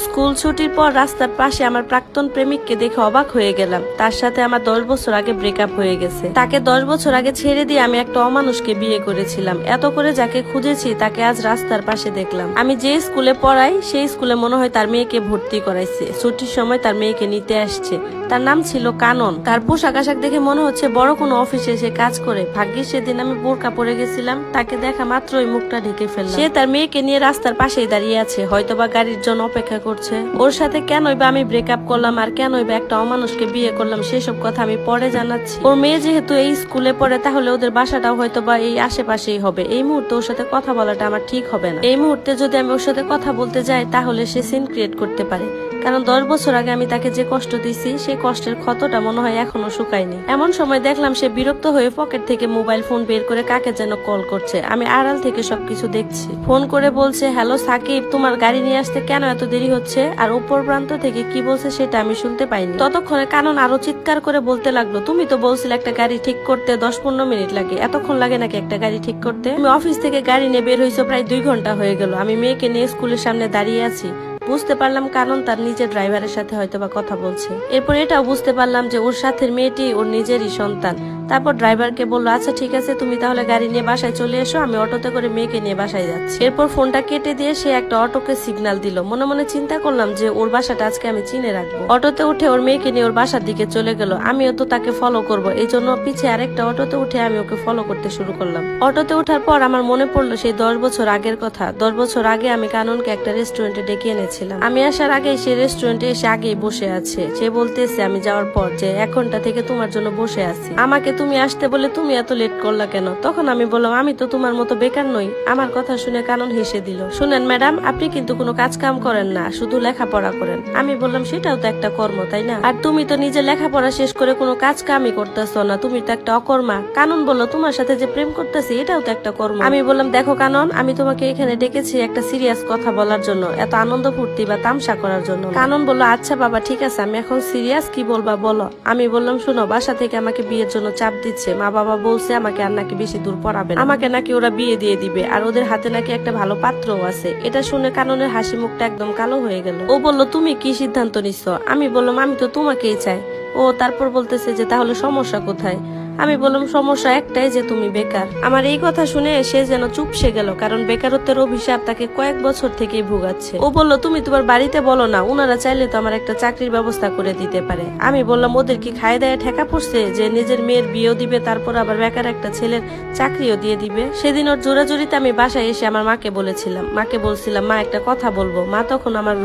School ছুটির পর রাস্তার পাশে আমার প্রাক্তন প্রেমিককে দেখে অবাক হয়ে গেলাম। তার সাথে আমার 10 বছর আগে ব্রেকআপ হয়ে গেছে। তাকে 10 বছর আগে ছেড়ে দিয়ে আমি একটা অমানুষকে বিয়ে করেছিলাম। এত করে যাকে খুঁজেছি তাকে আজ রাস্তার পাশে দেখলাম। আমি যে স্কুলে পড়াই সেই স্কুলে মনে হয় তার মেয়েকে ভর্তি করাইছে। ছুটির সময় তার মেয়েকে নিতে আসছে। তার নাম ছিল কানন। তার পোশাক আশাক দেখে মনে হচ্ছে বড় কোনো অফিসে সে কাজ করে। ভাগ্যিস সেদিন আমি বোরকা পরে গেছিলাম, তাকে দেখা মাত্রই মুখটা ঢেকে ফেললাম। সে তার মেয়েকে নিয়ে রাস্তার পাশেই দাঁড়িয়ে আছে, হয়তোবা গাড়ির জন্য অপেক্ষা করছে। ওর সাথে কেনই বা আমি ব্রেকআপ করলাম আর কেনই বা একটা অমানুষকে বিয়ে করলাম সেসব কথা আমি পরে জানাচ্ছি। ওর মেয়ে যেহেতু এই স্কুলে পড়ে তাহলে ওদের বাসাটাও হয়তোবা এই আশেপাশেই হবে। এই মুহূর্তে ওর সাথে কথা বলাটা আমার ঠিক হবে না। এই মুহূর্তে যদি আমি ওর সাথে কথা বলতে যাই তাহলে সে সিন ক্রিয়েট করতে পারে। কারণ 10 বছর আগে আমি তাকে যে কষ্ট দিছি সেই কষ্টের ক্ষতটা মনে হয় এখনো শুকায়নি। এমন সময় দেখলাম সে বিরক্ত হয়ে পকেট থেকে মোবাইল ফোন বের করে কাকে যেন কল করছে। আমি আড়াল থেকে সবকিছু দেখছি। ফোন করে বলছে, হ্যালো সাকিব, তোমার গাড়ি নিয়ে আসতে কেন এত দেরি হচ্ছে? আর উপর প্রান্ত থেকে কি বলছে সেটা আমি শুনতে পাইনি। ততক্ষণে কানন আরো চিৎকার করে বলতে লাগলো, তুমি তো বলছিলে একটা গাড়ি ঠিক করতে 10-15 মিনিট লাগে, এতক্ষণ লাগে নাকি একটা গাড়ি ঠিক করতে? তুমি অফিস থেকে গাড়ি নিয়ে বের হয়েছো প্রায় 2 ঘন্টা হয়ে গেল। আমি মেয়েকে নিয়ে স্কুলের সামনে দাঁড়িয়ে আছি। বুঝতে পারলাম কানন তার নিজের ড্রাইভারের সাথে হয়তোবা কথা বলছে। এরপর এটাও বুঝতে পারলাম যে ওর সাথে মেয়েটি ওর নিজেরই সন্তান। তারপর ড্রাইভারকে বললো, আচ্ছা ঠিক আছে, তুমি তাহলে গাড়ি নিয়ে বাসায় চলে এসো, আমি অটোতে করে মেয়েকে নিয়ে বাসায় যাচ্ছি। এরপর ফোনটা কেটে দিয়ে সে একটা অটোকে সিগন্যাল দিল। মনে মনে চিন্তা করলাম যে ওর বাসাটা আজকে আমি চিনে রাখবো। অটোতে উঠে ওর মেয়েকে নিয়ে ওর বাসার দিকে চলে গেল। আমিও তো তাকে ফলো করবো, এই জন্য পিছে আরেকটা অটোতে উঠে আমি ওকে ফলো করতে শুরু করলাম। অটোতে ওঠার পর আমার মনে পড়লো সেই 10 বছর আগের কথা। 10 বছর আগে আমি কাননকে একটা রেস্টুরেন্টে ডেকে এনেছিলাম। আমি আসার আগে সে রেস্টুরেন্টে এসে আগেই বসে আছে। সে বলতেছে আমি যাওয়ার পর যে 1 ঘন্টা থেকে তোমার জন্য বসে আছি, আমাকে তুমি আসতে বলে তুমি এত লেট করলা কেন? তখন আমি বললাম, আমি তো তোমার মতো বেকার নই। আমার কথা শুনে কানন হেসে দিল। শুনেন ম্যাডাম, আপনি কিন্তু কোনো কাজ কাম করেন না, শুধু লেখাপড়া করেন। আমি বললাম, সেটাও তো একটা কর্ম, তাই না? আর তুমি তো নিজে লেখাপড়া শেষ করে কোনো কাজ কামই করতেছো না, তুমি তো একটা অকর্মা। কানন বলল, তোমার সাথে যে প্রেম করতেছি এটাও তো একটা কর্ম। আমি বললাম, দেখো কানন, আমি তোমাকে এখানে ডেকেছি একটা সিরিয়াস কথা বলার জন্য, এত আনন্দ ফুর্তি বা তামসা করার জন্য। কানন বলল, আচ্ছা বাবা ঠিক আছে, আমি এখন সিরিয়াস, কি বলবা বলো। আমি বললাম, শুনো, বাসা থেকে আমাকে বিয়ের জন্য চাপ দিচ্ছে। মা বাবা বলছে আমাকে আর নাকি বেশি দূর পড়াবে না, আমাকে নাকি ওরা বিয়ে দিয়ে দিবে, আর ওদের হাতে নাকি একটা ভালো পাত্রও আছে। এটা শুনে কাননের হাসি মুখটা একদম কালো হয়ে গেল। ও বলল, তুমি কি সিদ্ধান্ত নিচ্ছ? আমি বললাম, আমি তো তোমাকেই চাই। ও তারপর বলতেছে যে তাহলে সমস্যা কোথায়? আমি বললাম, সমস্যা একটাই, যে তুমি বেকার। আমার এই কথা শুনে সে যেন চুপসে গেল, কারণ বেকারত্বের অভিশাপ তাকে কয়েক বছর থেকেই ভোগাচ্ছে। ও বলল, তুমি তোমার বাড়িতে বলো না, উনারা চাইলে তো আমার একটা চাকরির ব্যবস্থা করে দিতে পারে। আমি বললাম, ওদের কি খায় দায়ে ঠেকা পড়ছে যে নিজের মেয়ের বিয়েও দিবে, তারপর আবার বেকার একটা ছেলের চাকরিও দিয়ে দিবে? সেদিন ওর জোরাজুরিতে আমি বাসায় এসে আমার মাকে বলছিলাম, মা একটা কথা বলবো। মা তখন আমার রুম